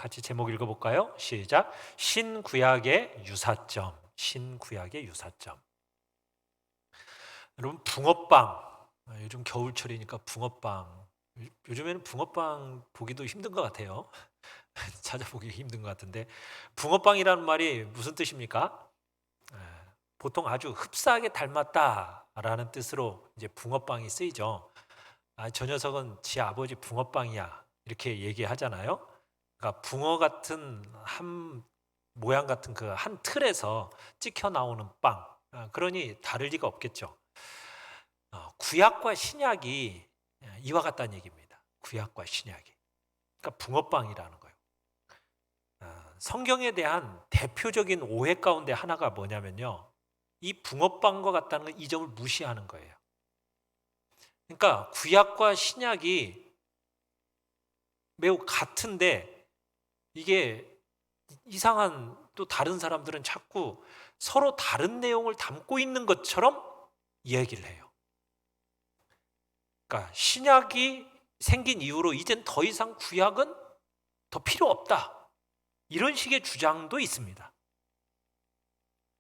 같이 제목 읽어볼까요? 시작. 신구약의 유사점. 신구약의 유사점. 여러분, 붕어빵. 요즘 겨울철이니까 붕어빵. 요즘에는 붕어빵 보기도 힘든 것 같아요. 찾아보기 힘든 것 같은데, 붕어빵이라는 말이 무슨 뜻입니까? 보통 아주 흡사하게 닮았다라는 뜻으로 이제 붕어빵이 쓰이죠. 저 녀석은 지 아버지 붕어빵이야, 이렇게 얘기하잖아요. 그러니까 붕어 같은 한 모양 같은 그 한 틀에서 찍혀 나오는 빵. 그러니 다를 리가 없겠죠. 구약과 신약이 이와 같다는 얘기입니다. 구약과 신약이. 그러니까 붕어빵이라는 거예요. 성경에 대한 대표적인 오해 가운데 하나가 뭐냐면요, 이 붕어빵과 같다는 이 점을 무시하는 거예요. 그러니까 구약과 신약이 매우 같은데, 이게 이상한, 또 다른 사람들은 자꾸 서로 다른 내용을 담고 있는 것처럼 얘기를 해요. 그러니까 신약이 생긴 이후로 이젠 더 이상 구약은 더 필요 없다, 이런 식의 주장도 있습니다.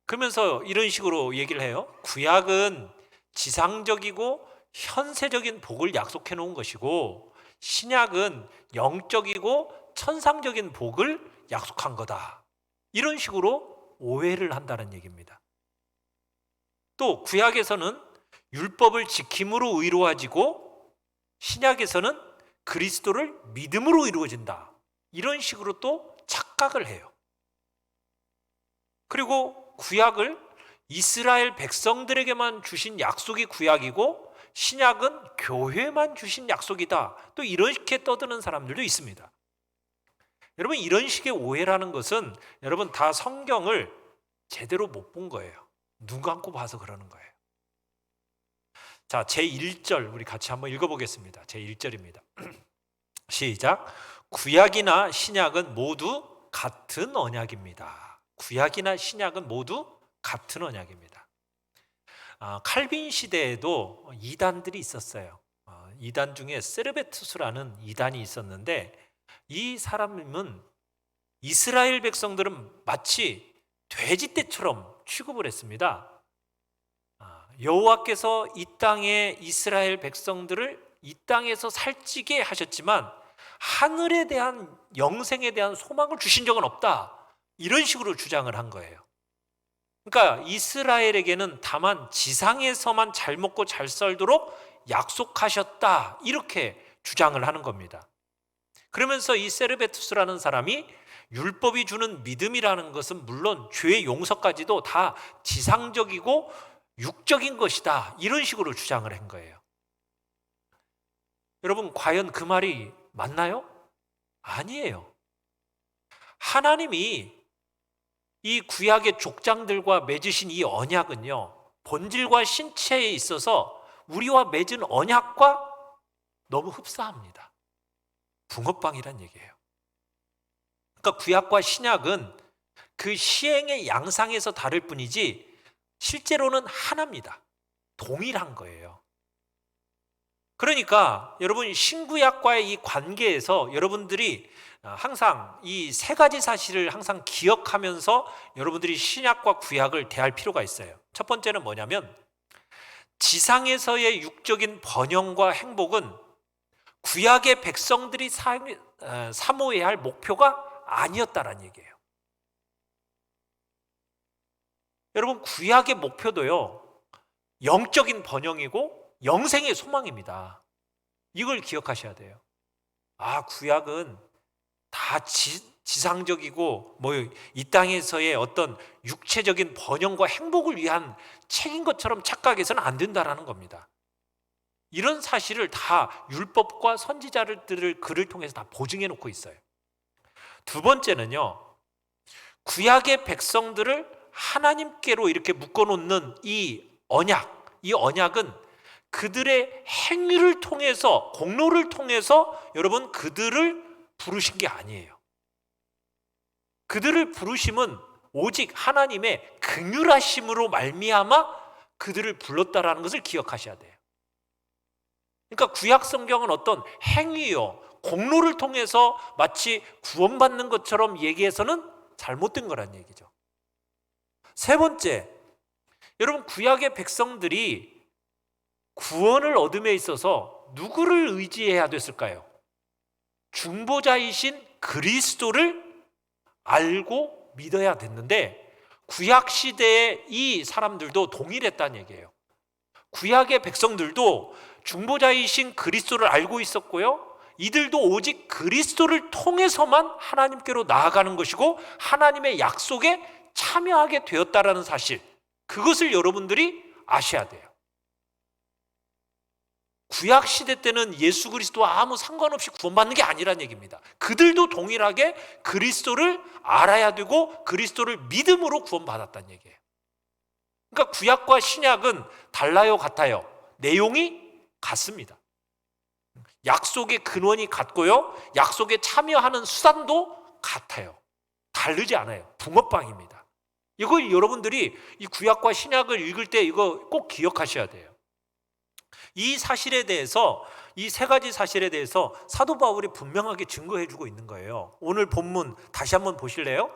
그러면서 이런 식으로 얘기를 해요. 구약은 지상적이고 현세적인 복을 약속해 놓은 것이고, 신약은 영적이고 천상적인 복을 약속한 거다, 이런 식으로 오해를 한다는 얘기입니다. 또 구약에서는 율법을 지킴으로 의로워지고, 신약에서는 그리스도를 믿음으로 이루어진다, 이런 식으로 또 착각을 해요. 그리고 구약을 이스라엘 백성들에게만 주신 약속이 구약이고, 신약은 교회만 주신 약속이다, 또 이렇게 떠드는 사람들도 있습니다. 여러분, 이런 식의 오해라는 것은 여러분 다 성경을 제대로 못 본 거예요. 눈 감고 봐서 그러는 거예요. 자, 제1절 우리 같이 한번 읽어보겠습니다. 제1절입니다. 시작. 구약이나 신약은 모두 같은 언약입니다. 구약이나 신약은 모두 같은 언약입니다. 칼빈 시대에도 이단들이 있었어요. 이단 중에 세르베투스라는 이단이 있었는데, 이 사람은 이스라엘 백성들은 마치 돼지떼처럼 취급을 했습니다. 여호와께서 이 땅에 이스라엘 백성들을 이 땅에서 살찌게 하셨지만 하늘에 대한 영생에 대한 소망을 주신 적은 없다, 이런 식으로 주장을 한 거예요. 그러니까 이스라엘에게는 다만 지상에서만 잘 먹고 잘 살도록 약속하셨다, 이렇게 주장을 하는 겁니다. 그러면서 이 세르베투스라는 사람이 율법이 주는 믿음이라는 것은 물론 죄의 용서까지도 다 지상적이고 육적인 것이다, 이런 식으로 주장을 한 거예요. 여러분, 과연 그 말이 맞나요? 아니에요. 하나님이 이 구약의 족장들과 맺으신 이 언약은요, 본질과 신체에 있어서 우리와 맺은 언약과 너무 흡사합니다. 붕어빵이란 얘기예요. 그러니까 구약과 신약은 그 시행의 양상에서 다를 뿐이지 실제로는 하나입니다. 동일한 거예요. 그러니까 여러분, 신구약과의 이 관계에서 여러분들이 항상 이 세 가지 사실을 항상 기억하면서 여러분들이 신약과 구약을 대할 필요가 있어요. 첫 번째는 뭐냐면, 지상에서의 육적인 번영과 행복은 구약의 백성들이 사모해야 할 목표가 아니었다라는 얘기예요. 여러분, 구약의 목표도요, 영적인 번영이고 영생의 소망입니다. 이걸 기억하셔야 돼요. 구약은 다 지상적이고 이 땅에서의 어떤 육체적인 번영과 행복을 위한 책인 것처럼 착각해서는 안 된다라는 겁니다. 이런 사실을 다 율법과 선지자들을 글을 통해서 다 보증해 놓고 있어요. 두 번째는요, 구약의 백성들을 하나님께로 이렇게 묶어놓는 이 언약은 그들의 행위를 통해서, 공로를 통해서 여러분 그들을 부르신 게 아니에요. 그들을 부르심은 오직 하나님의 긍휼하심으로 말미암아 그들을 불렀다라는 것을 기억하셔야 돼요. 그러니까 구약 성경은 어떤 행위요, 공로를 통해서 마치 구원받는 것처럼 얘기해서는 잘못된 거란 얘기죠. 세 번째, 여러분, 구약의 백성들이 구원을 얻음에 있어서 누구를 의지해야 됐을까요? 중보자이신 그리스도를 알고 믿어야 됐는데, 구약 시대의 이 사람들도 동일했다는 얘기예요. 구약의 백성들도 중보자이신 그리스도를 알고 있었고요, 이들도 오직 그리스도를 통해서만 하나님께로 나아가는 것이고 하나님의 약속에 참여하게 되었다라는 사실, 그것을 여러분들이 아셔야 돼요. 구약 시대 때는 예수 그리스도와 아무 상관없이 구원받는 게 아니란 얘기입니다. 그들도 동일하게 그리스도를 알아야 되고 그리스도를 믿음으로 구원받았다는 얘기예요. 그러니까 구약과 신약은 달라요, 같아요? 내용이 같습니다. 약속의 근원이 같고요, 약속에 참여하는 수단도 같아요. 다르지 않아요. 붕어빵입니다. 이걸 여러분들이 이 구약과 신약을 읽을 때 이거 꼭 기억하셔야 돼요. 이 사실에 대해서, 이 세 가지 사실에 대해서 사도 바울이 분명하게 증거해 주고 있는 거예요. 오늘 본문 다시 한번 보실래요?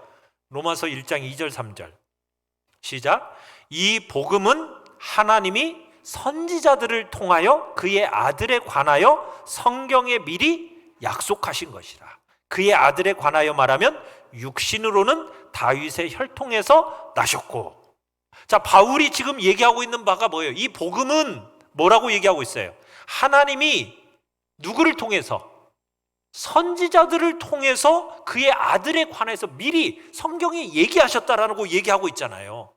로마서 1장 2절 3절 시작. 이 복음은 하나님이 선지자들을 통하여 그의 아들에 관하여 성경에 미리 약속하신 것이라. 그의 아들에 관하여 말하면 육신으로는 다윗의 혈통에서 나셨고. 자, 바울이 지금 얘기하고 있는 바가 뭐예요? 이 복음은 뭐라고 얘기하고 있어요? 하나님이 누구를 통해서? 선지자들을 통해서 그의 아들에 관해서 미리 성경에 얘기하셨다라고 얘기하고 있잖아요.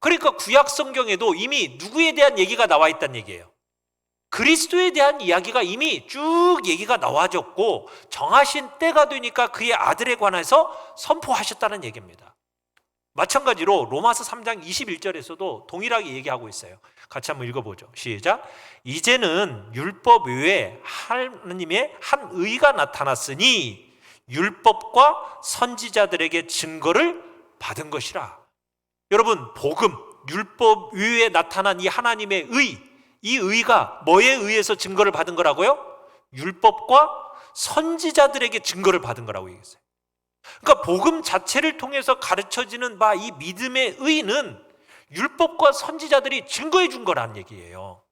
그러니까 구약 성경에도 이미 누구에 대한 얘기가 나와 있다는 얘기예요. 그리스도에 대한 이야기가 이미 쭉 얘기가 나와졌고, 정하신 때가 되니까 그의 아들에 관해서 선포하셨다는 얘기입니다. 마찬가지로 로마서 3장 21절에서도 동일하게 얘기하고 있어요. 같이 한번 읽어보죠. 시작. 이제는 율법 외에 하나님의 한 의가 나타났으니 율법과 선지자들에게 증거를 받은 것이라. 여러분, 복음, 율법 위에 나타난 이 하나님의 의, 이 의가 뭐에 의해서 증거를 받은 거라고요? 율법과 선지자들에게 증거를 받은 거라고 얘기했어요. 그러니까 복음 자체를 통해서 가르쳐지는 바 이 믿음의 의는 율법과 선지자들이 증거해 준 거라는 얘기예요.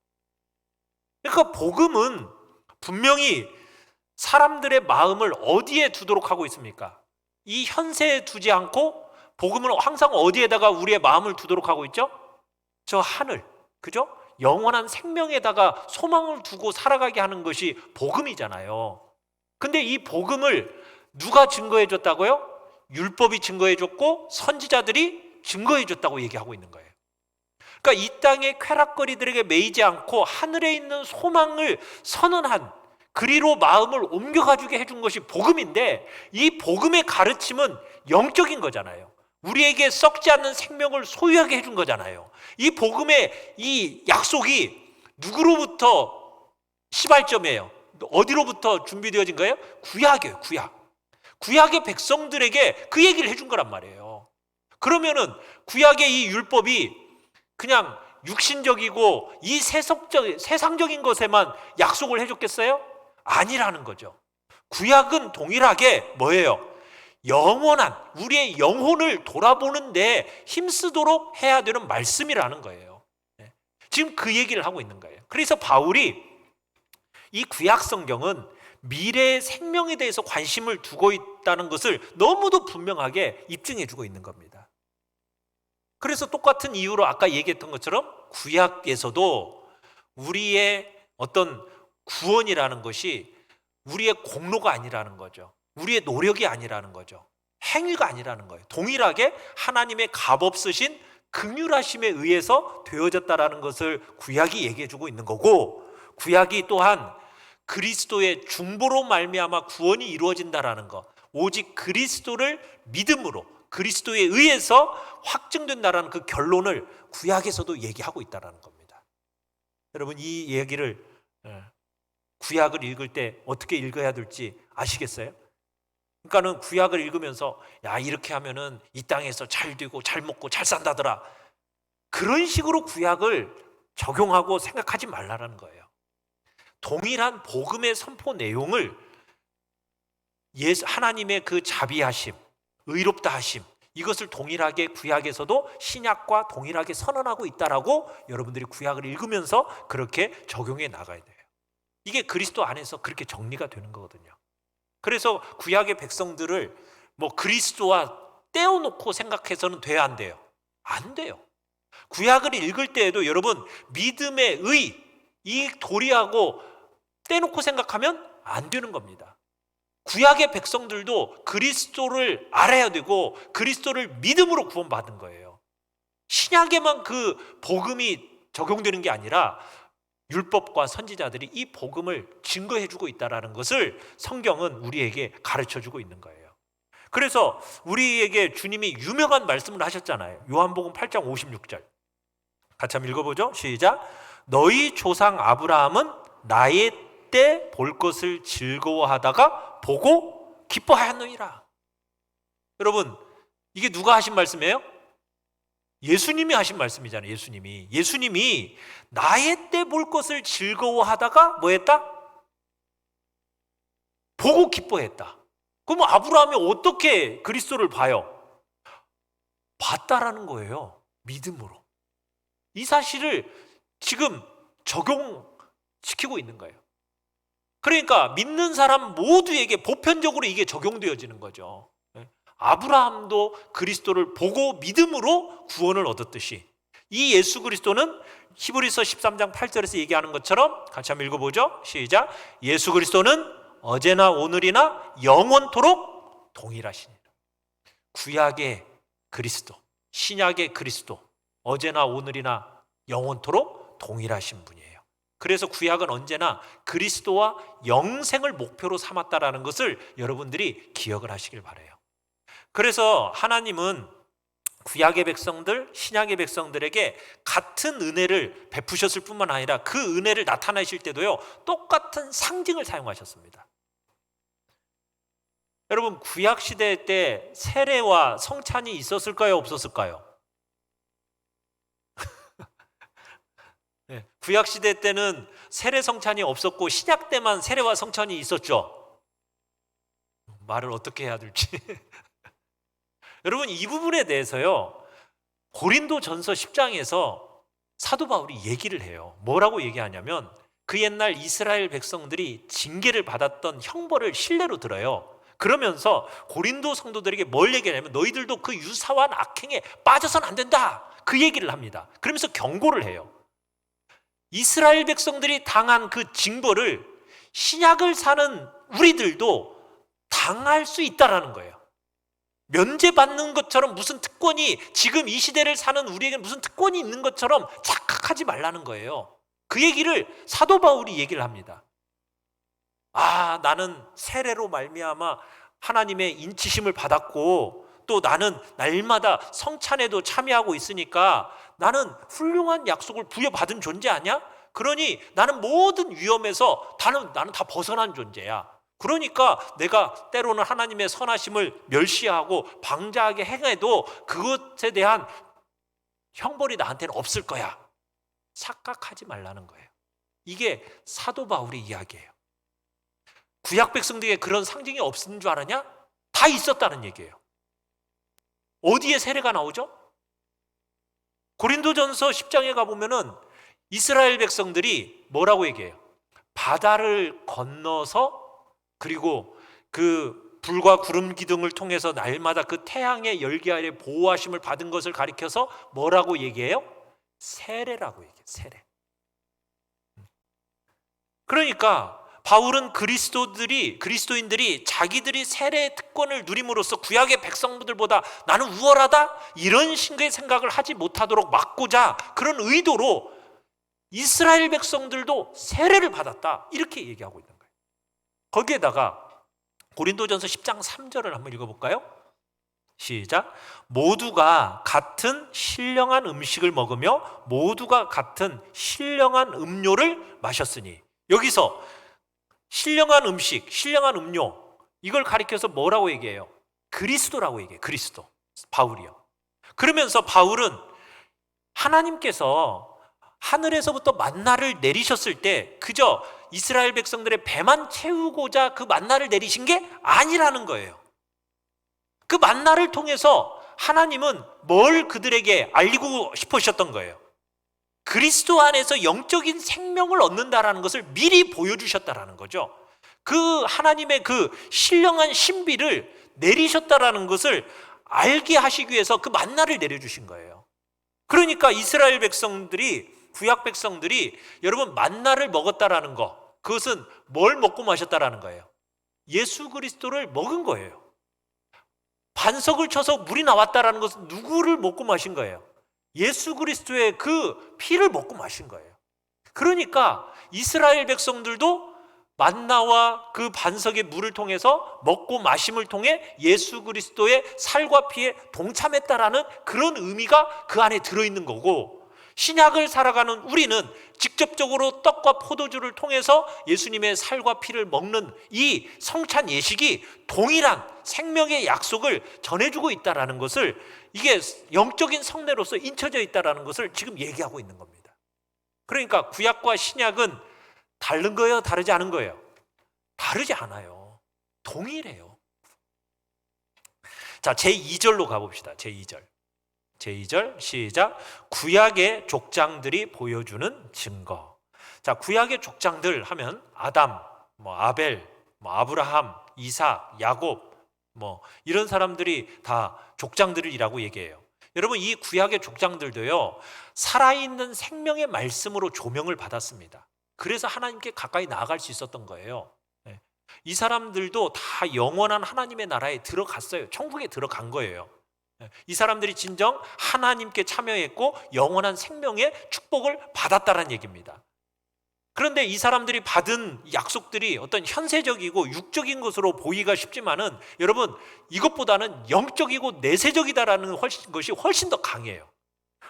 그러니까 복음은 분명히 사람들의 마음을 어디에 두도록 하고 있습니까? 이 현세에 두지 않고 복음은 항상 어디에다가 우리의 마음을 두도록 하고 있죠? 저 하늘, 그죠? 영원한 생명에다가 소망을 두고 살아가게 하는 것이 복음이잖아요. 근데 이 복음을 누가 증거해 줬다고요? 율법이 증거해 줬고 선지자들이 증거해 줬다고 얘기하고 있는 거예요. 그러니까 이 땅의 쾌락거리들에게 매이지 않고 하늘에 있는 소망을 선언한, 그리로 마음을 옮겨가주게 해준 것이 복음인데, 이 복음의 가르침은 영적인 거잖아요. 우리에게 썩지 않는 생명을 소유하게 해준 거잖아요. 이 복음의 이 약속이 누구로부터 시발점이에요? 어디로부터 준비되어진 거예요? 구약이에요. 구약의 백성들에게 그 얘기를 해준 거란 말이에요. 그러면은 구약의 이 율법이 그냥 육신적이고 이 세상적인 것에만 약속을 해줬겠어요? 아니라는 거죠. 구약은 동일하게 뭐예요? 영원한 우리의 영혼을 돌아보는 데 힘쓰도록 해야 되는 말씀이라는 거예요. 지금 그 얘기를 하고 있는 거예요. 그래서 바울이 이 구약 성경은 미래의 생명에 대해서 관심을 두고 있다는 것을 너무도 분명하게 입증해 주고 있는 겁니다. 그래서 똑같은 이유로 아까 얘기했던 것처럼 구약에서도 우리의 어떤 구원이라는 것이 우리의 공로가 아니라는 거죠. 우리의 노력이 아니라는 거죠. 행위가 아니라는 거예요. 동일하게 하나님의 값없으신 긍휼하심에 의해서 되어졌다라는 것을 구약이 얘기해 주고 있는 거고, 구약이 또한 그리스도의 중보로 말미암아 구원이 이루어진다라는 것, 오직 그리스도를 믿음으로 그리스도에 의해서 확증된다라는 그 결론을 구약에서도 얘기하고 있다라는 겁니다. 여러분, 이 얘기를 구약을 읽을 때 어떻게 읽어야 될지 아시겠어요? 그러니까는 구약을 읽으면서 야, 이렇게 하면은 이 땅에서 잘 되고 잘 먹고 잘 산다더라, 그런 식으로 구약을 적용하고 생각하지 말라라는 거예요. 동일한 복음의 선포 내용을 하나님의 그 자비하심, 의롭다 하심, 이것을 동일하게 구약에서도 신약과 동일하게 선언하고 있다라고 여러분들이 구약을 읽으면서 그렇게 적용해 나가야 돼요. 이게 그리스도 안에서 그렇게 정리가 되는 거거든요. 그래서 구약의 백성들을 그리스도와 떼어놓고 생각해서는 돼야 안 돼요. 안 돼요. 구약을 읽을 때에도 여러분 믿음의 의, 이 도리하고 떼놓고 생각하면 안 되는 겁니다. 구약의 백성들도 그리스도를 알아야 되고 그리스도를 믿음으로 구원받은 거예요. 신약에만 그 복음이 적용되는 게 아니라 율법과 선지자들이 이 복음을 증거해주고 있다는 것을 성경은 우리에게 가르쳐주고 있는 거예요. 그래서 우리에게 주님이 유명한 말씀을 하셨잖아요. 요한복음 8장 56절 같이 한번 읽어보죠. 시작. 너희 조상 아브라함은 나의 때 볼 것을 즐거워하다가 보고 기뻐하였느니라. 여러분, 이게 누가 하신 말씀이에요? 예수님이 하신 말씀이잖아요. 예수님이 나의 때 볼 것을 즐거워하다가 뭐 했다? 보고 기뻐했다. 그럼 아브라함이 어떻게 그리스도를 봐요? 봤다라는 거예요. 믿음으로. 이 사실을 지금 적용시키고 있는 거예요. 그러니까 믿는 사람 모두에게 보편적으로 이게 적용되어지는 거죠. 아브라함도 그리스도를 보고 믿음으로 구원을 얻었듯이 이 예수 그리스도는 히브리서 13장 8절에서 얘기하는 것처럼 같이 한번 읽어보죠. 시작. 예수 그리스도는 어제나 오늘이나 영원토록 동일하시니라. 구약의 그리스도, 신약의 그리스도, 어제나 오늘이나 영원토록 동일하신 분이에요. 그래서 구약은 언제나 그리스도와 영생을 목표로 삼았다라는 것을 여러분들이 기억을 하시길 바라요. 그래서 하나님은 구약의 백성들, 신약의 백성들에게 같은 은혜를 베푸셨을 뿐만 아니라 그 은혜를 나타내실 때도요, 똑같은 상징을 사용하셨습니다. 여러분, 구약 시대 때 세례와 성찬이 있었을까요? 없었을까요? 네, 구약 시대 때는 세례 성찬이 없었고 신약 때만 세례와 성찬이 있었죠. 말을 어떻게 해야 될지. 여러분, 이 부분에 대해서요, 고린도전서 10장에서 사도 바울이 얘기를 해요. 뭐라고 얘기하냐면 그 옛날 이스라엘 백성들이 징계를 받았던 형벌을 실례로 들어요. 그러면서 고린도 성도들에게 뭘 얘기하냐면 너희들도 그 유사한 악행에 빠져서는 안 된다, 그 얘기를 합니다. 그러면서 경고를 해요. 이스라엘 백성들이 당한 그 징벌을 신약을 사는 우리들도 당할 수 있다라는 거예요. 면제받는 것처럼 무슨 특권이, 지금 이 시대를 사는 우리에게 무슨 특권이 있는 것처럼 착각하지 말라는 거예요. 그 얘기를 사도 바울이 얘기를 합니다. 나는 세례로 말미암아 하나님의 인치심을 받았고 또 나는 날마다 성찬에도 참여하고 있으니까 나는 훌륭한 약속을 부여받은 존재 아니야? 그러니 나는 모든 위험에서 나는 다 벗어난 존재야. 그러니까 내가 때로는 하나님의 선하심을 멸시하고 방자하게 행해도 그것에 대한 형벌이 나한테는 없을 거야. 착각하지 말라는 거예요. 이게 사도 바울의 이야기예요. 구약 백성들에게 그런 상징이 없는 줄 알았냐? 다 있었다는 얘기예요. 어디에 세례가 나오죠? 고린도전서 10장에 가보면은 이스라엘 백성들이 뭐라고 얘기해요? 바다를 건너서 그리고 그 불과 구름 기둥을 통해서 날마다 그 태양의 열기 아래 보호하심을 받은 것을 가리켜서 뭐라고 얘기해요? 세례라고 얘기해요. 세례. 그러니까 바울은 그리스도인들이 자기들이 세례의 특권을 누림으로써 구약의 백성들보다 나는 우월하다, 이런 식의 생각을 하지 못하도록 막고자 그런 의도로 이스라엘 백성들도 세례를 받았다, 이렇게 얘기하고 있는 거예요. 거기에다가 고린도전서 10장 3절을 한번 읽어볼까요? 시작. 모두가 같은 신령한 음식을 먹으며 모두가 같은 신령한 음료를 마셨으니, 여기서 신령한 음식, 신령한 음료, 이걸 가리켜서 뭐라고 얘기해요? 그리스도라고 얘기해요. 그리스도. 바울이요. 그러면서 바울은 하나님께서 하늘에서부터 만나를 내리셨을 때 그저 이스라엘 백성들의 배만 채우고자 그 만나를 내리신 게 아니라는 거예요. 그 만나를 통해서 하나님은 뭘 그들에게 알리고 싶으셨던 거예요? 그리스도 안에서 영적인 생명을 얻는다라는 것을 미리 보여주셨다라는 거죠. 그 하나님의 그 신령한 신비를 내리셨다라는 것을 알게 하시기 위해서 그 만나를 내려주신 거예요. 그러니까 이스라엘 백성들이, 구약 백성들이 여러분 만나를 먹었다라는 거, 그것은 뭘 먹고 마셨다라는 거예요? 예수 그리스도를 먹은 거예요. 반석을 쳐서 물이 나왔다라는 것은 누구를 먹고 마신 거예요? 예수 그리스도의 그 피를 먹고 마신 거예요. 그러니까 이스라엘 백성들도 만나와 그 반석의 물을 통해서 먹고 마심을 통해 예수 그리스도의 살과 피에 동참했다라는 그런 의미가 그 안에 들어있는 거고, 신약을 살아가는 우리는 직접적으로 떡과 포도주를 통해서 예수님의 살과 피를 먹는 이 성찬 예식이 동일한 생명의 약속을 전해주고 있다는 것을, 이게 영적인 성례로서 인쳐져 있다는 것을 지금 얘기하고 있는 겁니다. 그러니까 구약과 신약은 다른 거예요? 다르지 않은 거예요? 다르지 않아요. 동일해요. 자, 제2절로 가봅시다. 제2절 시작. 구약의 족장들이 보여주는 증거. 자, 구약의 족장들 하면 아담, 아벨, 아브라함, 이삭, 야곱, 이런 사람들이 다 족장들이라고 얘기해요. 여러분, 이 구약의 족장들도요, 살아있는 생명의 말씀으로 조명을 받았습니다. 그래서 하나님께 가까이 나아갈 수 있었던 거예요. 이 사람들도 다 영원한 하나님의 나라에 들어갔어요. 천국에 들어간 거예요. 이 사람들이 진정 하나님께 참여했고 영원한 생명의 축복을 받았다는 얘기입니다. 그런데 이 사람들이 받은 약속들이 어떤 현세적이고 육적인 것으로 보기가 쉽지만은 여러분, 이것보다는 영적이고 내세적이다라는 것이 훨씬 더 강해요.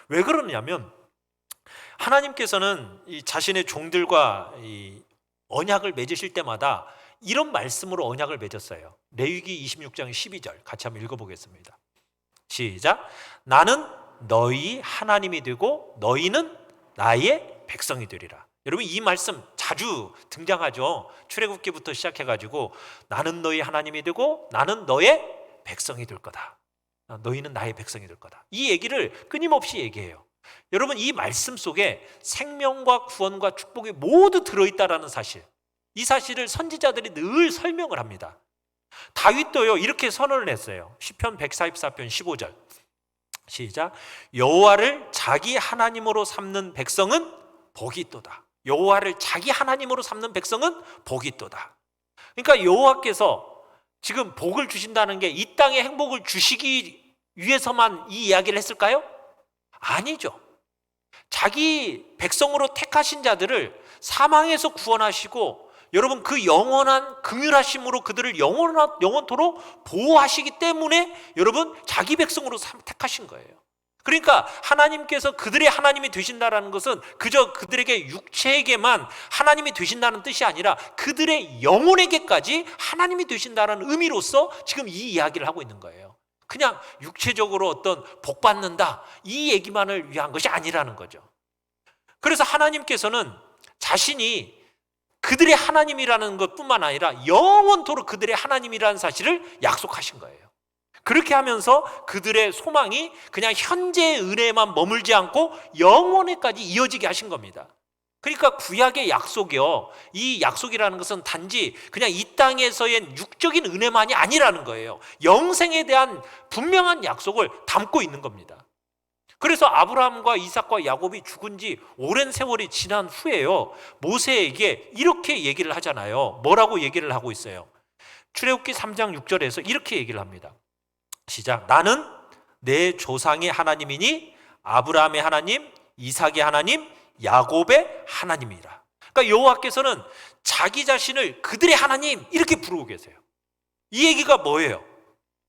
왜 그러냐면 하나님께서는 이 자신의 종들과 이 언약을 맺으실 때마다 이런 말씀으로 언약을 맺었어요. 레위기 26장 12절 같이 한번 읽어보겠습니다. 시작. 나는 너희 하나님이 되고 너희는 나의 백성이 되리라. 여러분, 이 말씀 자주 등장하죠. 출애굽기부터 시작해가지고 나는 너희 하나님이 되고 나는 너의 백성이 될 거다. 너희는 나의 백성이 될 거다. 이 얘기를 끊임없이 얘기해요. 여러분, 이 말씀 속에 생명과 구원과 축복이 모두 들어있다라는 사실, 이 사실을 선지자들이 늘 설명을 합니다. 다윗도요 이렇게 선언을 했어요. 시편 144편 15절 시작. 여호와를 자기 하나님으로 삼는 백성은 복이 있도다. 여호와를 자기 하나님으로 삼는 백성은 복이 있도다. 그러니까 여호와께서 지금 복을 주신다는 게 이 땅에 행복을 주시기 위해서만 이 이야기를 했을까요? 아니죠. 자기 백성으로 택하신 자들을 사망에서 구원하시고 여러분, 그 영원한 긍휼하심으로 그들을 영원토록 보호하시기 때문에 여러분 자기 백성으로 택하신 거예요. 그러니까 하나님께서 그들의 하나님이 되신다는 것은 그저 그들에게 육체에게만 하나님이 되신다는 뜻이 아니라 그들의 영혼에게까지 하나님이 되신다는 의미로서 지금 이 이야기를 하고 있는 거예요. 그냥 육체적으로 어떤 복 받는다 이 얘기만을 위한 것이 아니라는 거죠. 그래서 하나님께서는 자신이 그들의 하나님이라는 것뿐만 아니라 영원토록 그들의 하나님이라는 사실을 약속하신 거예요. 그렇게 하면서 그들의 소망이 그냥 현재의 은혜에만 머물지 않고 영원에까지 이어지게 하신 겁니다. 그러니까 구약의 약속이요, 이 약속이라는 것은 단지 그냥 이 땅에서의 육적인 은혜만이 아니라는 거예요. 영생에 대한 분명한 약속을 담고 있는 겁니다. 그래서 아브라함과 이삭과 야곱이 죽은 지 오랜 세월이 지난 후에요, 모세에게 이렇게 얘기를 하잖아요. 뭐라고 얘기를 하고 있어요? 출애굽기 3장 6절에서 이렇게 얘기를 합니다. 시작. 나는 내 조상의 하나님이니 아브라함의 하나님, 이삭의 하나님, 야곱의 하나님이라. 그러니까 여호와께서는 자기 자신을 그들의 하나님 이렇게 부르고 계세요. 이 얘기가 뭐예요?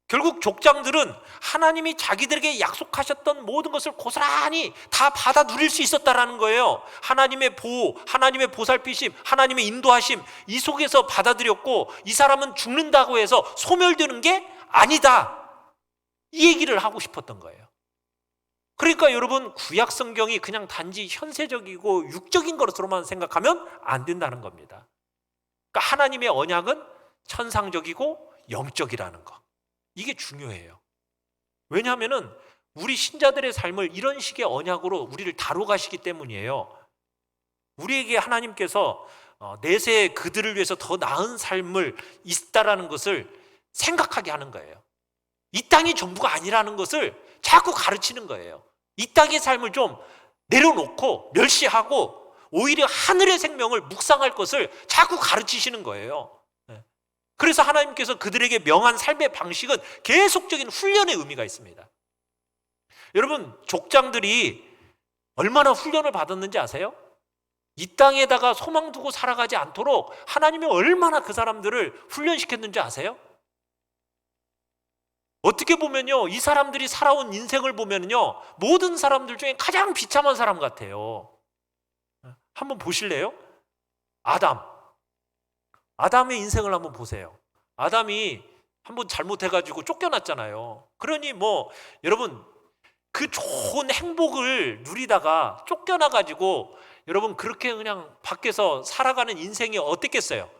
결국 족장들은 하나님이 자기들에게 약속하셨던 모든 것을 고스란히 다 받아 누릴 수 있었다라는 거예요. 하나님의 보호, 하나님의 보살피심, 하나님의 인도하심, 이 속에서 받아들였고, 이 사람은 죽는다고 해서 소멸되는 게 아니다, 이 얘기를 하고 싶었던 거예요. 그러니까 여러분, 구약 성경이 그냥 단지 현세적이고 육적인 것으로만 생각하면 안 된다는 겁니다. 그러니까 하나님의 언약은 천상적이고 영적이라는 거, 이게 중요해요. 왜냐하면은 우리 신자들의 삶을 이런 식의 언약으로 우리를 다뤄 가시기 때문이에요. 우리에게 하나님께서 내세 그들을 위해서 더 나은 삶을 있다라는 것을 생각하게 하는 거예요. 이 땅이 전부가 아니라는 것을 자꾸 가르치는 거예요. 이 땅의 삶을 좀 내려놓고 멸시하고 오히려 하늘의 생명을 묵상할 것을 자꾸 가르치시는 거예요. 그래서 하나님께서 그들에게 명한 삶의 방식은 계속적인 훈련의 의미가 있습니다. 여러분, 족장들이 얼마나 훈련을 받았는지 아세요? 이 땅에다가 소망 두고 살아가지 않도록 하나님이 얼마나 그 사람들을 훈련시켰는지 아세요? 어떻게 보면요, 이 사람들이 살아온 인생을 보면요, 모든 사람들 중에 가장 비참한 사람 같아요. 한번 보실래요? 아담의 인생을 한번 보세요. 아담이 한번 잘못해가지고 쫓겨났잖아요. 그러니 여러분, 그 좋은 행복을 누리다가 쫓겨나가지고 여러분, 그렇게 그냥 밖에서 살아가는 인생이 어땠겠어요?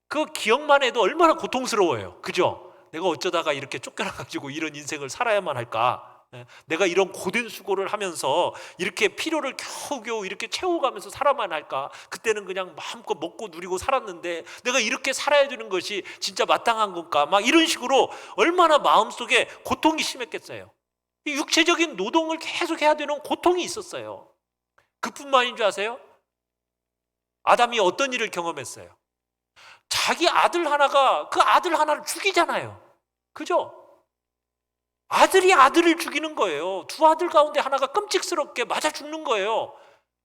그 기억만 해도 얼마나 고통스러워요. 그죠? 내가 어쩌다가 이렇게 쫓겨나가지고 이런 인생을 살아야만 할까? 내가 이런 고된 수고를 하면서 이렇게 필요를 겨우겨우 이렇게 채워가면서 살아만 할까? 그때는 그냥 마음껏 먹고 누리고 살았는데 내가 이렇게 살아야 되는 것이 진짜 마땅한 건가? 막 이런 식으로 얼마나 마음속에 고통이 심했겠어요. 이 육체적인 노동을 계속 해야 되는 고통이 있었어요. 그뿐만인 줄 아세요? 아담이 어떤 일을 경험했어요? 자기 아들 하나가 그 아들 하나를 죽이잖아요. 그죠? 아들이 아들을 죽이는 거예요. 두 아들 가운데 하나가 끔찍스럽게 맞아 죽는 거예요.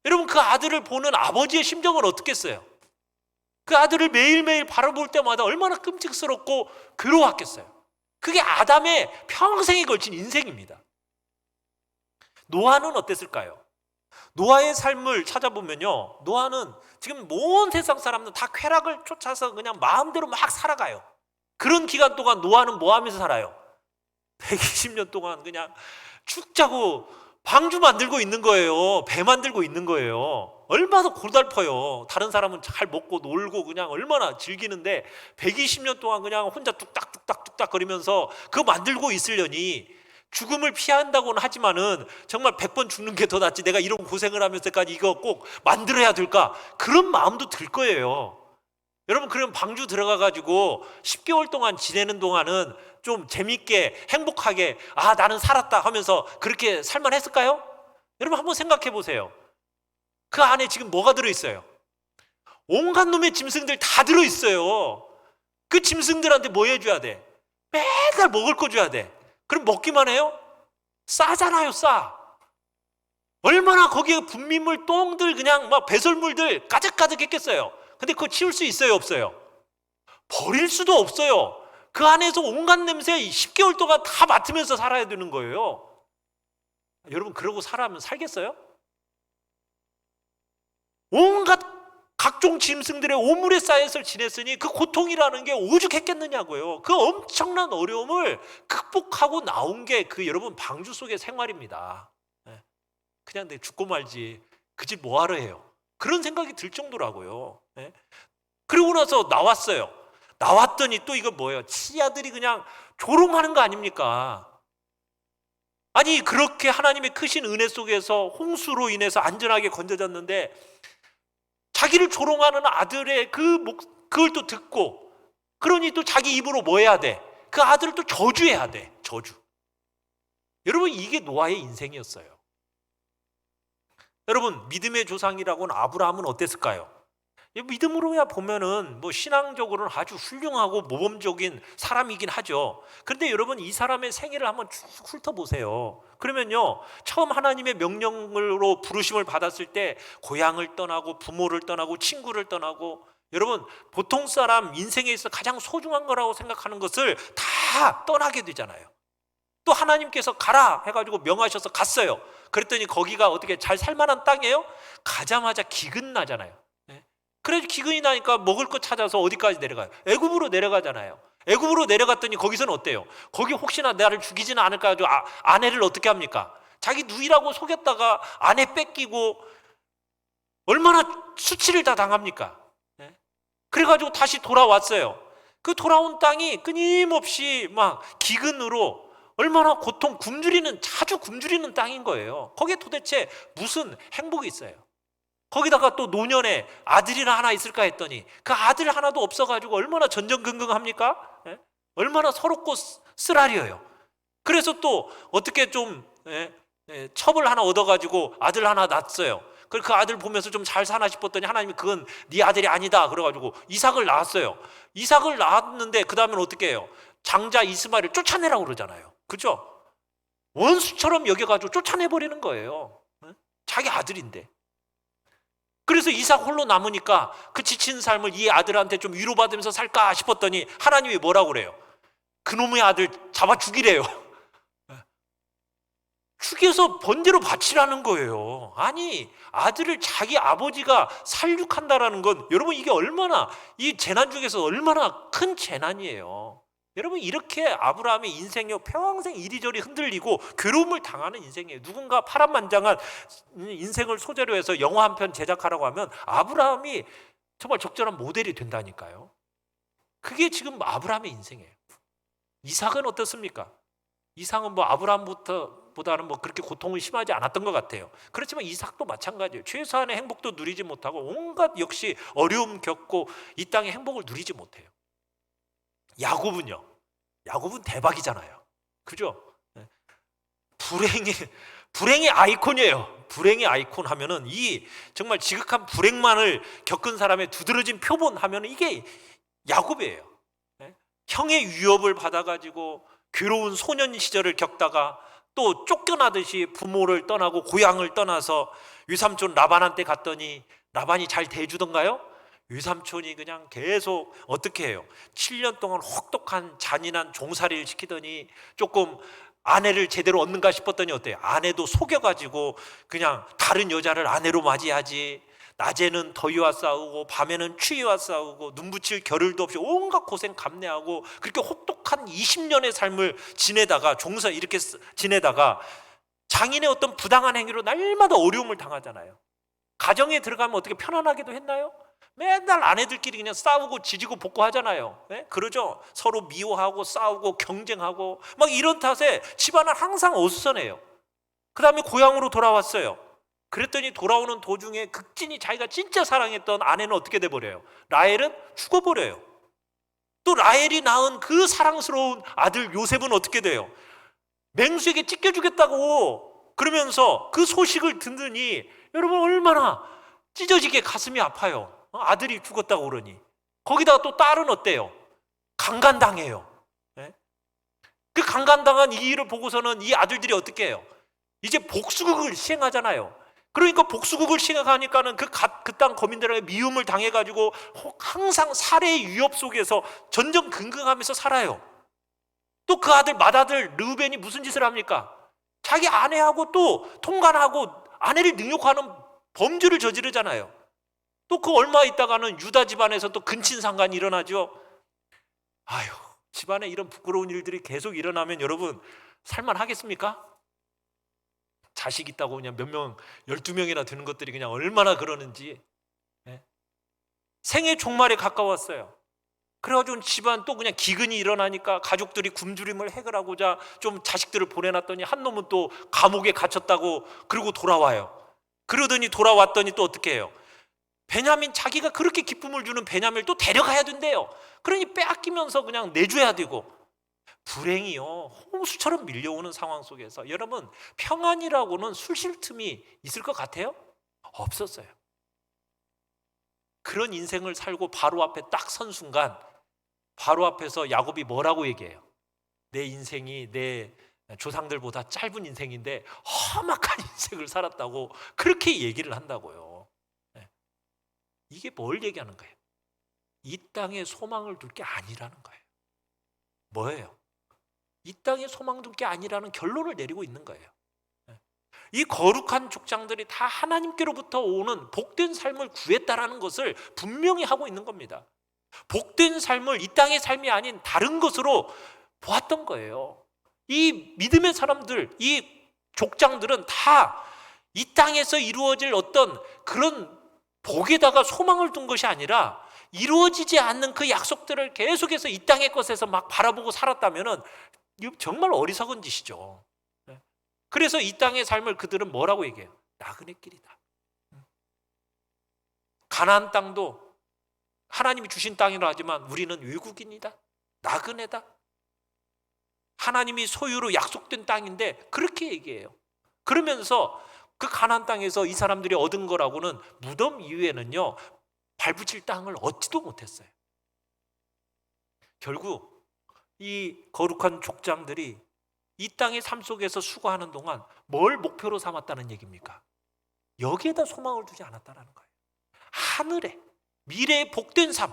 여러분, 그 아들을 보는 아버지의 심정은 어떻겠어요? 그 아들을 매일매일 바라볼 때마다 얼마나 끔찍스럽고 괴로웠겠어요. 그게 아담의 평생에 걸친 인생입니다. 노아는 어땠을까요? 노아의 삶을 찾아보면요, 노아는 지금 온 세상 사람들 다 쾌락을 쫓아서 그냥 마음대로 막 살아가요. 그런 기간 동안 노아는 뭐 하면서 살아요? 120년 동안 그냥 축 자고 방주 만들고 있는 거예요. 배 만들고 있는 거예요. 얼마나 고달퍼요. 다른 사람은 잘 먹고 놀고 그냥 얼마나 즐기는데 120년 동안 그냥 혼자 뚝딱뚝딱 거리면서 그거 만들고 있으려니 죽음을 피한다고는 하지만은 정말 100번 죽는 게 더 낫지, 내가 이런 고생을 하면서까지 이거 꼭 만들어야 될까? 그런 마음도 들 거예요. 여러분, 그럼 방주 들어가가지고 10개월 동안 지내는 동안은 좀 재밌게 행복하게 나는 살았다 하면서 그렇게 살만 했을까요? 여러분, 한번 생각해 보세요. 그 안에 지금 뭐가 들어있어요? 온갖 놈의 짐승들 다 들어있어요. 그 짐승들한테 뭐 해줘야 돼? 맨날 먹을 거 줘야 돼. 그럼 먹기만 해요? 싸잖아요, 싸. 얼마나 거기에 분비물, 똥들, 그냥 막 배설물들 가득가득 했겠어요. 근데 그거 치울 수 있어요, 없어요? 버릴 수도 없어요. 그 안에서 온갖 냄새 10개월 동안 다 맡으면서 살아야 되는 거예요. 여러분, 그러고 살아면 살겠어요? 온갖 각종 짐승들의 오물에 쌓여서 지냈으니 그 고통이라는 게 오죽했겠느냐고요. 그 엄청난 어려움을 극복하고 나온 게 여러분, 방주 속의 생활입니다. 그냥 내 죽고 말지, 그 집 뭐하러 해요? 그런 생각이 들 정도라고요. 그리고 나서 나왔어요. 나왔더니 또 이거 뭐예요? 치아들이 그냥 조롱하는 거 아닙니까? 아니, 그렇게 하나님의 크신 은혜 속에서 홍수로 인해서 안전하게 건져졌는데 자기를 조롱하는 아들의 그걸 또 듣고, 그러니 또 자기 입으로 뭐 해야 돼? 그 아들을 또 저주해야 돼. 저주. 여러분, 이게 노아의 인생이었어요. 여러분, 믿음의 조상이라고는 아브라함은 어땠을까요? 믿음으로야 보면은 신앙적으로는 아주 훌륭하고 모범적인 사람이긴 하죠. 그런데 여러분, 이 사람의 생애를 한번 쭉 훑어보세요. 그러면요, 처음 하나님의 명령으로 부르심을 받았을 때 고향을 떠나고 부모를 떠나고 친구를 떠나고, 여러분, 보통 사람 인생에 있어 가장 소중한 거라고 생각하는 것을 다 떠나게 되잖아요. 또 하나님께서 가라 해가지고 명하셔서 갔어요. 그랬더니 거기가 어떻게 잘 살만한 땅이에요? 가자마자 기근 나잖아요. 그래서 기근이 나니까 먹을 거 찾아서 어디까지 내려가요? 애굽으로 내려가잖아요. 애굽으로 내려갔더니 거기서는 어때요? 거기 혹시나 나를 죽이지는 않을까 해가지고 아내를 어떻게 합니까? 자기 누이라고 속였다가 아내 뺏기고 얼마나 수치를 다 당합니까? 예? 그래가지고 다시 돌아왔어요. 그 돌아온 땅이 끊임없이 막 기근으로 얼마나 자주 굶주리는 땅인 거예요. 거기에 도대체 무슨 행복이 있어요? 거기다가 또 노년에 아들이나 하나 있을까 했더니 그 아들 하나도 없어가지고 얼마나 전전긍긍합니까? 예? 얼마나 서럽고 쓰라려요. 그래서 또 어떻게 좀 첩을 하나 얻어가지고 아들 하나 낳았어요. 그 아들 보면서 좀 잘 사나 싶었더니 하나님이 그건 네 아들이 아니다 그래가지고 이삭을 낳았어요. 이삭을 낳았는데 그 다음엔 어떻게 해요? 장자 이스마엘을 쫓아내라고 그러잖아요. 그죠? 원수처럼 여겨가지고 쫓아내버리는 거예요. 자기 아들인데. 그래서 이삭 홀로 남으니까 그 지친 삶을 이 아들한테 좀 위로받으면서 살까 싶었더니 하나님이 뭐라고 그래요? 그놈의 아들 잡아 죽이래요. 죽여서 번제로 바치라는 거예요. 아니, 아들을 자기 아버지가 살육한다라는 건 여러분 이게 얼마나, 이 재난 중에서 얼마나 큰 재난이에요. 여러분 이렇게 아브라함의 인생이 평생 이리저리 흔들리고 괴로움을 당하는 인생이에요. 누군가 파란만장한 인생을 소재로 해서 영화 한 편 제작하라고 하면 아브라함이 정말 적절한 모델이 된다니까요. 그게 지금 아브라함의 인생이에요. 이삭은 어떻습니까? 이삭은 뭐 아브라함보다는 뭐 그렇게 고통이 심하지 않았던 것 같아요. 그렇지만 이삭도 마찬가지예요. 최소한의 행복도 누리지 못하고 온갖 역시 어려움 겪고 이 땅의 행복을 누리지 못해요. 야곱은요? 야곱은 대박이잖아요. 그죠? 불행의 아이콘이에요. 불행의 아이콘 하면은 이 정말 지극한 불행만을 겪은 사람의 두드러진 표본 하면은 이게 야곱이에요. 형의 위협을 받아가지고 괴로운 소년 시절을 겪다가 또 쫓겨나듯이 부모를 떠나고 고향을 떠나서 외삼촌 라반한테 갔더니 라반이 잘 대해주던가요? 외삼촌이 그냥 계속 어떻게 해요? 7년 동안 혹독한 잔인한 종살이를 시키더니 조금 아내를 제대로 얻는가 싶었더니 어때요? 아내도 속여가지고 그냥 다른 여자를 아내로 맞이하지. 낮에는 더위와 싸우고 밤에는 추위와 싸우고 눈 붙일 겨를도 없이 온갖 고생 감내하고 그렇게 혹독한 20년의 삶을 지내다가 이렇게 지내다가 장인의 어떤 부당한 행위로 날마다 어려움을 당하잖아요. 가정에 들어가면 어떻게 편안하게도 했나요? 맨날 아내들끼리 그냥 싸우고 지지고 볶고 하잖아요. 네? 그러죠? 서로 미워하고 싸우고 경쟁하고 막 이런 탓에 집안은 항상 어수선해요. 그 다음에 고향으로 돌아왔어요. 그랬더니 돌아오는 도중에 극진히 자기가 진짜 사랑했던 아내는 어떻게 돼버려요? 라헬은 죽어버려요. 또 라헬이 낳은 그 사랑스러운 아들 요셉은 어떻게 돼요? 맹수에게 찢겨주겠다고 그러면서 그 소식을 듣더니 여러분 얼마나 찢어지게 가슴이 아파요. 아들이 죽었다고 그러니. 거기다가 또 딸은 어때요? 강간당해요. 네? 그 강간당한 이 일을 보고서는 이 아들들이 어떻게 해요? 이제 복수극을 시행하잖아요. 그러니까 복수극을 시행하니까는 그 땅 거민들에게 미움을 당해가지고 항상 살해의 위협 속에서 전전긍긍하면서 살아요. 또 그 아들 맏아들 르우벤이 무슨 짓을 합니까? 자기 아내하고 또 통간하고 아내를 능욕하는 범죄를 저지르잖아요. 또 그 얼마 있다가는 유다 집안에서 또 근친상간이 일어나죠. 아유, 집안에 이런 부끄러운 일들이 계속 일어나면 여러분 살만하겠습니까? 자식 있다고 그냥 몇 명, 12명이나 되는 것들이 그냥 얼마나 그러는지. 생애 종말에 가까웠어요. 그래가지고 집안 또 그냥 기근이 일어나니까 가족들이 굶주림을 해결하고자 좀 자식들을 보내놨더니 한 놈은 또 감옥에 갇혔다고 그러고 돌아와요. 그러더니 돌아왔더니 또 어떻게 해요? 베냐민, 자기가 그렇게 기쁨을 주는 베냐민을 또 데려가야 된대요. 그러니 빼앗기면서 그냥 내줘야 되고. 불행이요, 홍수처럼 밀려오는 상황 속에서 여러분 평안이라고는 술 쉴 틈이 있을 것 같아요? 없었어요. 그런 인생을 살고 바로 앞에 딱 선 순간 바로 앞에서 야곱이 뭐라고 얘기해요? 내 인생이 내 조상들보다 짧은 인생인데 험악한 인생을 살았다고 그렇게 얘기를 한다고요. 이게 뭘 얘기하는 거예요? 이 땅에 소망을 둘 게 아니라는 거예요. 뭐예요? 이 땅에 소망 둘 게 아니라는 결론을 내리고 있는 거예요. 이 거룩한 족장들이 다 하나님께로부터 오는 복된 삶을 구했다라는 것을 분명히 하고 있는 겁니다. 복된 삶을 이 땅의 삶이 아닌 다른 것으로 보았던 거예요. 이 믿음의 사람들, 이 족장들은 다 이 땅에서 이루어질 어떤 그런 복에다가 소망을 둔 것이 아니라 이루어지지 않는 그 약속들을 계속해서 이 땅의 것에서 막 바라보고 살았다면 정말 어리석은 짓이죠. 그래서 이 땅의 삶을 그들은 뭐라고 얘기해요? 나그네 길이다. 가나안 땅도 하나님이 주신 땅이라 하지만 우리는 외국인이다. 나그네다. 하나님이 소유로 약속된 땅인데 그렇게 얘기해요. 그러면서 그 가나안 땅에서 이 사람들이 얻은 거라고는 무덤 이후에는요 발붙일 땅을 얻지도 못했어요. 결국 이 거룩한 족장들이 이 땅의 삶 속에서 수고하는 동안 뭘 목표로 삼았다는 얘기입니까? 여기에다 소망을 두지 않았다는 거예요. 하늘에, 미래의 복된 삶,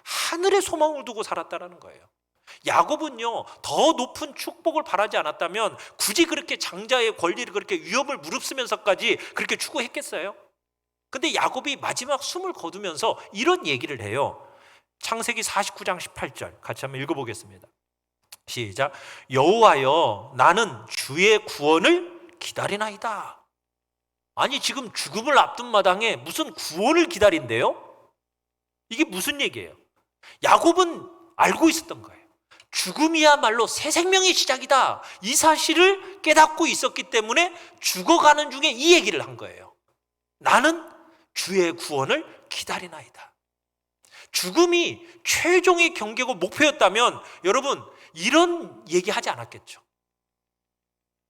하늘에 소망을 두고 살았다는 거예요. 야곱은요 더 높은 축복을 바라지 않았다면 굳이 그렇게 장자의 권리를 그렇게 위협을 무릅쓰면서까지 그렇게 추구했겠어요? 근데 야곱이 마지막 숨을 거두면서 이런 얘기를 해요. 창세기 49장 18절 같이 한번 읽어보겠습니다. 시작. 여호와여 나는 주의 구원을 기다리나이다. 아니 지금 죽음을 앞둔 마당에 무슨 구원을 기다린대요? 이게 무슨 얘기예요? 야곱은 알고 있었던 거예요. 죽음이야말로 새 생명의 시작이다. 이 사실을 깨닫고 있었기 때문에 죽어가는 중에 이 얘기를 한 거예요. 나는 주의 구원을 기다리나이다. 죽음이 최종의 경계고 목표였다면 여러분 이런 얘기하지 않았겠죠.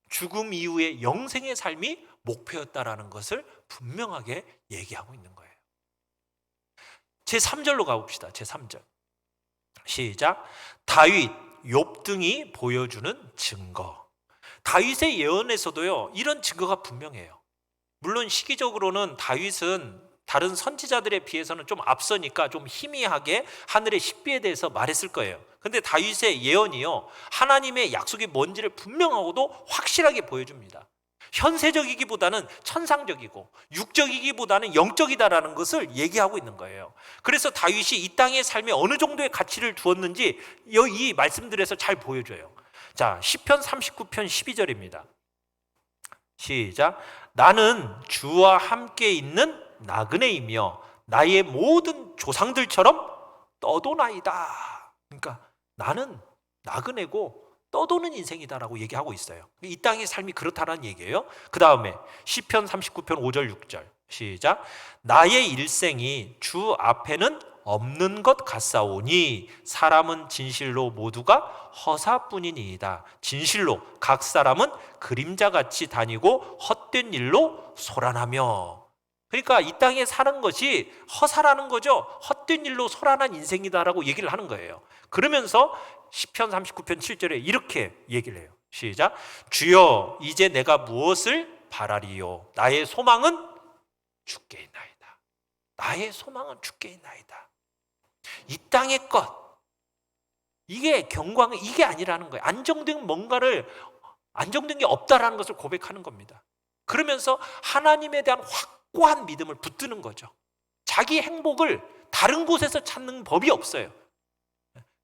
죽음 이후의 영생의 삶이 목표였다라는 것을 분명하게 얘기하고 있는 거예요. 제3절로 가봅시다. 제3절 시작. 다윗, 욥 등이 보여주는 증거. 다윗의 예언에서도요 이런 증거가 분명해요. 물론 시기적으로는 다윗은 다른 선지자들에 비해서는 좀 앞서니까 좀 희미하게 하늘의 식비에 대해서 말했을 거예요. 근데 다윗의 예언이요 하나님의 약속이 뭔지를 분명하고도 확실하게 보여줍니다. 현세적이기보다는 천상적이고 육적이기보다는 영적이다라는 것을 얘기하고 있는 거예요. 그래서 다윗이 이 땅의 삶에 어느 정도의 가치를 두었는지 이 말씀들에서 잘 보여줘요. 자, 시편 39편 12절입니다. 시작. 나는 주와 함께 있는 나그네이며 나의 모든 조상들처럼 떠도나이다. 그러니까 나는 나그네고 떠도는 인생이다라고 얘기하고 있어요. 이 땅의 삶이 그렇다는 얘기예요. 그 다음에 시편 39편 5절 6절 시작. 나의 일생이 주 앞에는 없는 것 같사오니 사람은 진실로 모두가 허사뿐이니이다. 진실로 각 사람은 그림자같이 다니고 헛된 일로 소란하며. 그러니까 이 땅에 사는 것이 허사라는 거죠. 헛된 일로 소란한 인생이다라고 얘기를 하는 거예요. 그러면서 시편 39편 7절에 이렇게 얘기를 해요. 시작. 주여 이제 내가 무엇을 바라리요? 나의 소망은 주께 있나이다. 나의 소망은 주께 있나이다. 이 땅의 것, 이게 경광은 이게 아니라는 거예요. 안정된 게 없다라는 것을 고백하는 겁니다. 그러면서 하나님에 대한 확고한 믿음을 붙드는 거죠. 자기 행복을 다른 곳에서 찾는 법이 없어요.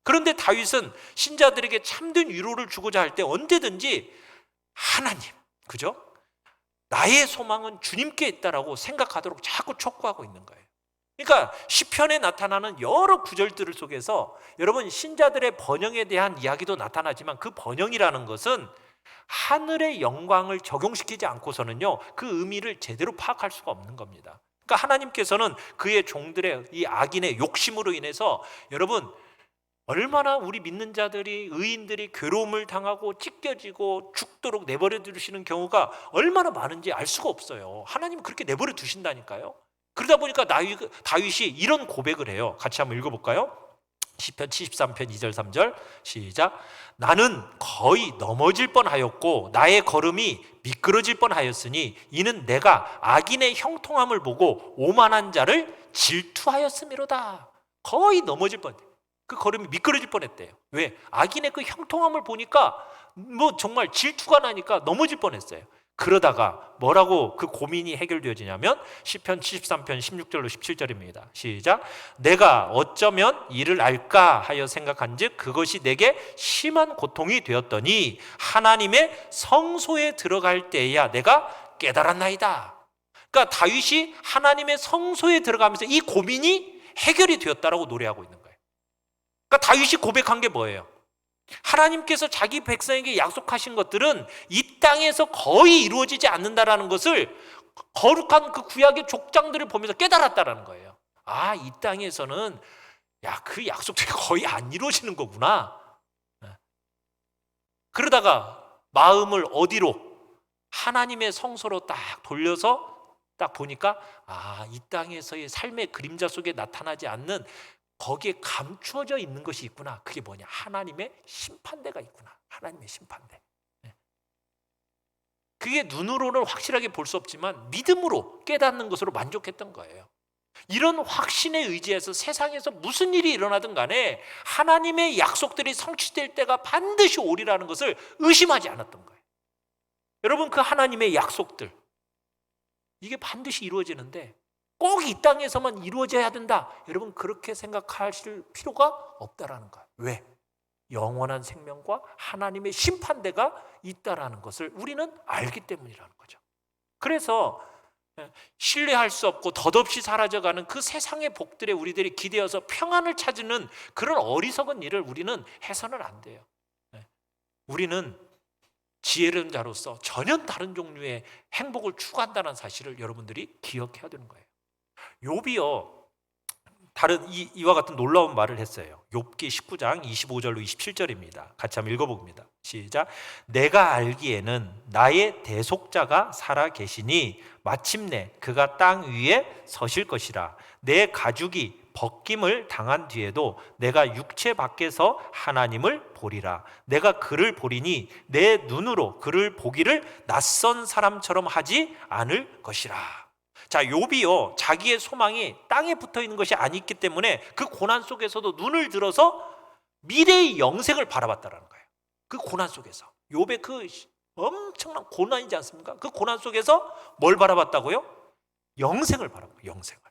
그런데 다윗은 신자들에게 참된 위로를 주고자 할 때 언제든지 하나님, 그죠? 나의 소망은 주님께 있다라고 생각하도록 자꾸 촉구하고 있는 거예요. 그러니까 시편에 나타나는 여러 구절들 속에서 여러분 신자들의 번영에 대한 이야기도 나타나지만 그 번영이라는 것은 하늘의 영광을 적용시키지 않고서는요 그 의미를 제대로 파악할 수가 없는 겁니다. 그러니까 하나님께서는 그의 종들의 이 악인의 욕심으로 인해서 여러분 얼마나 우리 믿는 자들이 의인들이 괴로움을 당하고 찢겨지고 죽도록 내버려 두시는 경우가 얼마나 많은지 알 수가 없어요. 하나님은 그렇게 내버려 두신다니까요. 그러다 보니까 다윗이 이런 고백을 해요. 같이 한번 읽어볼까요? 시편 73편 2절 3절 시작. 나는 거의 넘어질 뻔하였고 나의 걸음이 미끄러질 뻔하였으니 이는 내가 악인의 형통함을 보고 오만한 자를 질투하였음이로다. 거의 넘어질 뻔. 그 걸음이 미끄러질 뻔했대요. 왜? 악인의 그 형통함을 보니까 뭐 정말 질투가 나니까 넘어질 뻔했어요. 그러다가 뭐라고 그 고민이 해결되어지냐면 시편 73편 16절로 17절입니다. 시작. 내가 어쩌면 이를 알까 하여 생각한즉 그것이 내게 심한 고통이 되었더니 하나님의 성소에 들어갈 때야 내가 깨달았나이다. 그러니까 다윗이 하나님의 성소에 들어가면서 이 고민이 해결이 되었다라고 노래하고 있는 거예요. 그러니까 다윗이 고백한 게 뭐예요? 하나님께서 자기 백성에게 약속하신 것들은 이 땅에서 거의 이루어지지 않는다라는 것을 거룩한 그 구약의 족장들을 보면서 깨달았다라는 거예요. 아, 이 땅에서는 그 약속들이 거의 안 이루어지는 거구나. 그러다가 마음을 어디로? 하나님의 성소로 딱 돌려서 딱 보니까 이 땅에서의 삶의 그림자 속에 나타나지 않는 거기에 감추어져 있는 것이 있구나. 그게 뭐냐? 하나님의 심판대가 있구나. 하나님의 심판대. 그게 눈으로는 확실하게 볼 수 없지만 믿음으로 깨닫는 것으로 만족했던 거예요. 이런 확신에 의지해서 세상에서 무슨 일이 일어나든 간에 하나님의 약속들이 성취될 때가 반드시 오리라는 것을 의심하지 않았던 거예요. 여러분, 그 하나님의 약속들 이게 반드시 이루어지는데 꼭 이 땅에서만 이루어져야 된다. 여러분, 그렇게 생각하실 필요가 없다라는 거예요. 왜? 영원한 생명과 하나님의 심판대가 있다라는 것을 우리는 알기 때문이라는 거죠. 그래서 신뢰할 수 없고 덧없이 사라져가는 그 세상의 복들에 우리들이 기대어서 평안을 찾는 그런 어리석은 일을 우리는 해서는 안 돼요. 우리는 지혜로운 자로서 전혀 다른 종류의 행복을 추구한다는 사실을 여러분들이 기억해야 되는 거예요. 욥이요, 다른 이와 같은 놀라운 말을 했어요. 욥기 19장 25절로 27절입니다. 같이 한번 읽어봅니다. 시작. 내가 알기에는 나의 대속자가 살아 계시니 마침내 그가 땅 위에 서실 것이라. 내 가죽이 벗김을 당한 뒤에도 내가 육체 밖에서 하나님을 보리라. 내가 그를 보리니 내 눈으로 그를 보기를 낯선 사람처럼 하지 않을 것이라. 자, 욥이요, 자기의 소망이 땅에 붙어 있는 것이 아니기 때문에 그 고난 속에서도 눈을 들어서 미래의 영생을 바라봤다는 거예요. 그 고난 속에서 욥의 그 엄청난 고난이지 않습니까? 그 고난 속에서 뭘 바라봤다고요? 영생을 바라봤어요. 영생을.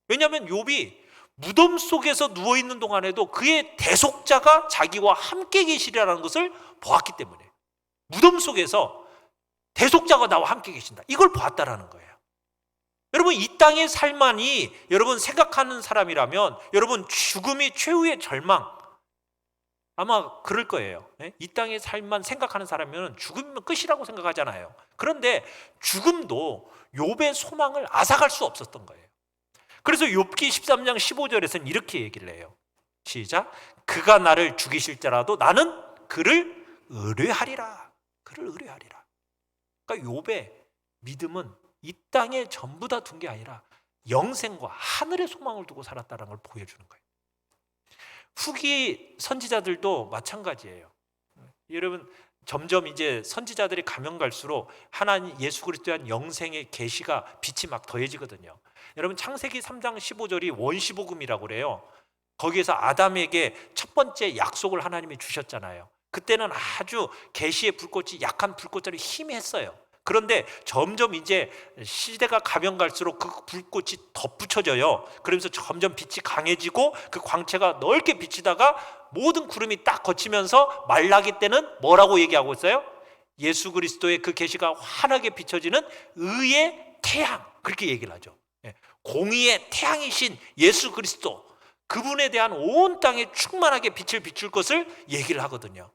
왜냐하면 욥이 무덤 속에서 누워있는 동안에도 그의 대속자가 자기와 함께 계시리라는 것을 보았기 때문에, 무덤 속에서 대속자가 나와 함께 계신다, 이걸 보았다라는 거예요. 여러분, 이 땅의 삶만이 여러분 생각하는 사람이라면 여러분 죽음이 최후의 절망, 아마 그럴 거예요. 이 땅의 삶만 생각하는 사람이면 죽으면 끝이라고 생각하잖아요. 그런데 죽음도 욥의 소망을 앗아갈 수 없었던 거예요. 그래서 욥기 13장 15절에서는 이렇게 얘기를 해요. 시작. 그가 나를 죽이실지라도 나는 그를 의뢰하리라. 그를 의뢰하리라. 그러니까 욥의 믿음은 이 땅에 전부 다 둔 게 아니라 영생과 하늘의 소망을 두고 살았다는 걸 보여주는 거예요. 후기 선지자들도 마찬가지예요. 여러분, 점점 이제 선지자들이 가면 갈수록 하나님 예수 그리스도에 대한 영생의 계시가 빛이 막 더해지거든요. 여러분, 창세기 3장 15절이 원시복음이라고 그래요. 거기에서 아담에게 첫 번째 약속을 하나님이 주셨잖아요. 그때는 아주 계시의 불꽃이 약한 불꽃처럼 희미했어요. 그런데 점점 이제 시대가 가면 갈수록 그 불꽃이 덧붙여져요. 그러면서 점점 빛이 강해지고 그 광채가 넓게 비치다가 모든 구름이 딱 거치면서 말라기 때는 뭐라고 얘기하고 있어요? 예수 그리스도의 그 계시가 환하게 비춰지는 의의 태양, 그렇게 얘기를 하죠. 공의의 태양이신 예수 그리스도, 그분에 대한 온 땅에 충만하게 빛을 비출 것을 얘기를 하거든요.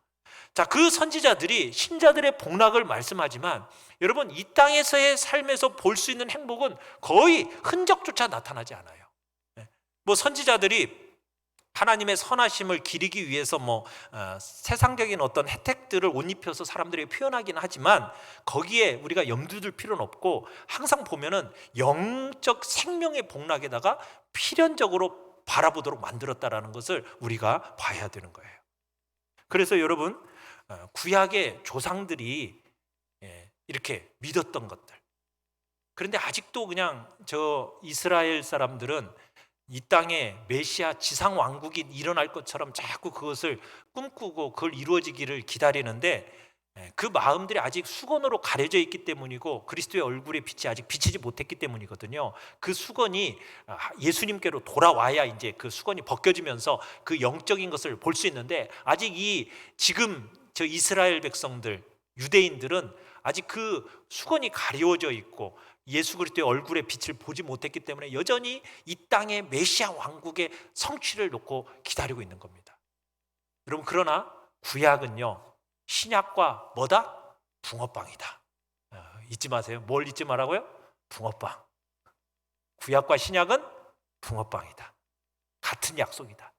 자, 그 선지자들이 신자들의 복락을 말씀하지만 여러분, 이 땅에서의 삶에서 볼 수 있는 행복은 거의 흔적조차 나타나지 않아요. 뭐 선지자들이 하나님의 선하심을 기리기 위해서 세상적인 어떤 혜택들을 옷 입혀서 사람들에게 표현하기는 하지만 거기에 우리가 염두에 둘 필요는 없고, 항상 보면은 영적 생명의 복락에다가 필연적으로 바라보도록 만들었다라는 것을 우리가 봐야 되는 거예요. 그래서 여러분, 구약의 조상들이 이렇게 믿었던 것들, 그런데 아직도 그냥 저 이스라엘 사람들은 이 땅에 메시아 지상 왕국이 일어날 것처럼 자꾸 그것을 꿈꾸고 그걸 이루어지기를 기다리는데 그 마음들이 아직 수건으로 가려져 있기 때문이고 그리스도의 얼굴의 빛이 아직 비치지 못했기 때문이거든요. 그 수건이 예수님께로 돌아와야 이제 그 수건이 벗겨지면서 그 영적인 것을 볼 수 있는데, 아직 이 지금 저 이스라엘 백성들, 유대인들은 아직 그 수건이 가려져 있고 예수 그리스도의 얼굴의 빛을 보지 못했기 때문에 여전히 이 땅의 메시아 왕국의 성취를 놓고 기다리고 있는 겁니다. 여러분, 그러나 구약은요, 신약과 뭐다? 붕어빵이다. 잊지 마세요. 뭘 잊지 말라고요? 붕어빵. 구약과 신약은 붕어빵이다. 같은 약속이다.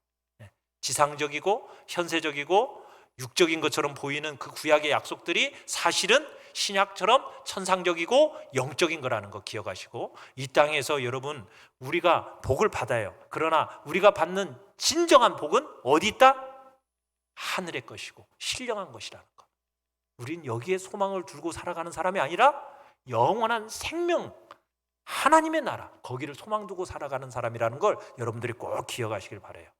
지상적이고 현세적이고 육적인 것처럼 보이는 그 구약의 약속들이 사실은 신약처럼 천상적이고 영적인 거라는 거 기억하시고, 이 땅에서 여러분 우리가 복을 받아요. 그러나 우리가 받는 진정한 복은 어디 있다? 하늘의 것이고 신령한 것이라는 것. 우린 여기에 소망을 두고 살아가는 사람이 아니라 영원한 생명, 하나님의 나라, 거기를 소망 두고 살아가는 사람이라는 걸 여러분들이 꼭 기억하시길 바라요.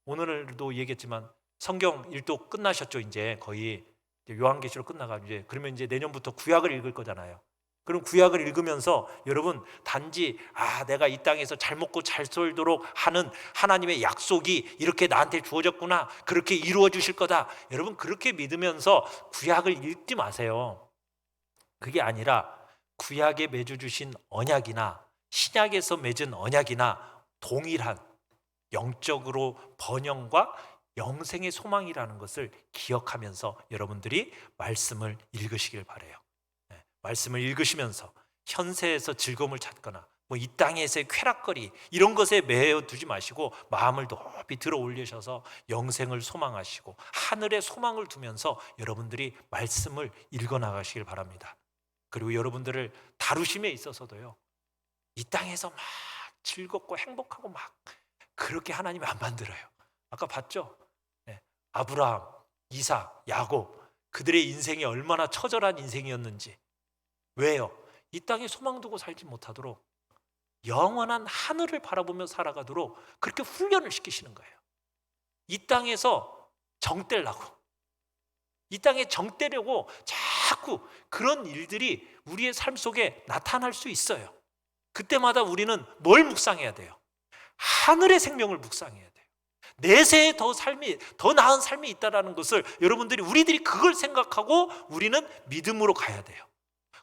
오늘도 얘기했지만 성경 일도 끝나셨죠. 이제 거의 요한계시록 끝나가지고 그러면 이제 내년부터 구약을 읽을 거잖아요. 그럼 구약을 읽으면서 여러분 단지 내가 이 땅에서 잘 먹고 잘 살도록 하는 하나님의 약속이 이렇게 나한테 주어졌구나, 그렇게 이루어 주실 거다, 여러분 그렇게 믿으면서 구약을 읽지 마세요. 그게 아니라 구약에 맺어 주신 언약이나 신약에서 맺은 언약이나 동일한 영적으로 번영과 영생의 소망이라는 것을 기억하면서 여러분들이 말씀을 읽으시길 바라요. 말씀을 읽으시면서 현세에서 즐거움을 찾거나 이 땅에서의 쾌락거리 이런 것에 매여 두지 마시고 마음을 높이 들어 올리셔서 영생을 소망하시고 하늘의 소망을 두면서 여러분들이 말씀을 읽어 나가시길 바랍니다. 그리고 여러분들을 다루심에 있어서도요, 이 땅에서 막 즐겁고 행복하고 막 그렇게 하나님이 안 만들어요. 아까 봤죠? 아브라함, 이삭, 야곱, 그들의 인생이 얼마나 처절한 인생이었는지. 왜요? 이 땅에 소망 두고 살지 못하도록 영원한 하늘을 바라보며 살아가도록 그렇게 훈련을 시키시는 거예요. 이 땅에서 정떼려고, 이 땅에 정떼려고 자꾸 그런 일들이 우리의 삶 속에 나타날 수 있어요. 그때마다 우리는 뭘 묵상해야 돼요? 하늘의 생명을 묵상해야 돼요. 내세에 더 나은 삶이 있다는 것을 우리들이 그걸 생각하고 우리는 믿음으로 가야 돼요.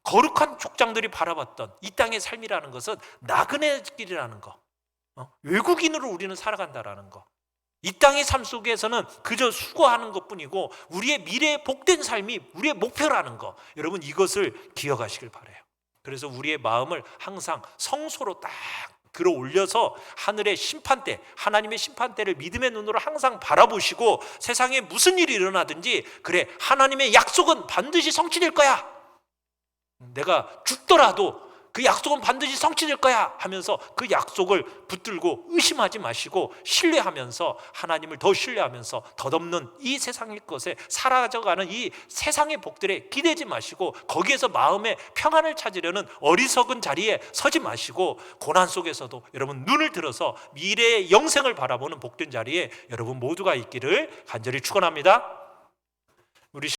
거룩한 족장들이 바라봤던 이 땅의 삶이라는 것은 나그네 길이라는 거, 외국인으로 우리는 살아간다라는 거, 이 땅의 삶 속에서는 그저 수고하는 것뿐이고 우리의 미래의 복된 삶이 우리의 목표라는 거, 여러분 이것을 기억하시길 바라요. 그래서 우리의 마음을 항상 성소로 딱 들어 올려서 하늘의 심판대, 하나님의 심판대를 믿음의 눈으로 항상 바라보시고 세상에 무슨 일이 일어나든지 그래, 하나님의 약속은 반드시 성취될 거야, 내가 죽더라도 그 약속은 반드시 성취될 거야 하면서 그 약속을 붙들고 의심하지 마시고 신뢰하면서 하나님을 더 신뢰하면서 덧없는 이 세상의 것에 사라져가는 이 세상의 복들에 기대지 마시고 거기에서 마음의 평안을 찾으려는 어리석은 자리에 서지 마시고 고난 속에서도 여러분 눈을 들어서 미래의 영생을 바라보는 복된 자리에 여러분 모두가 있기를 간절히 축원합니다. 우리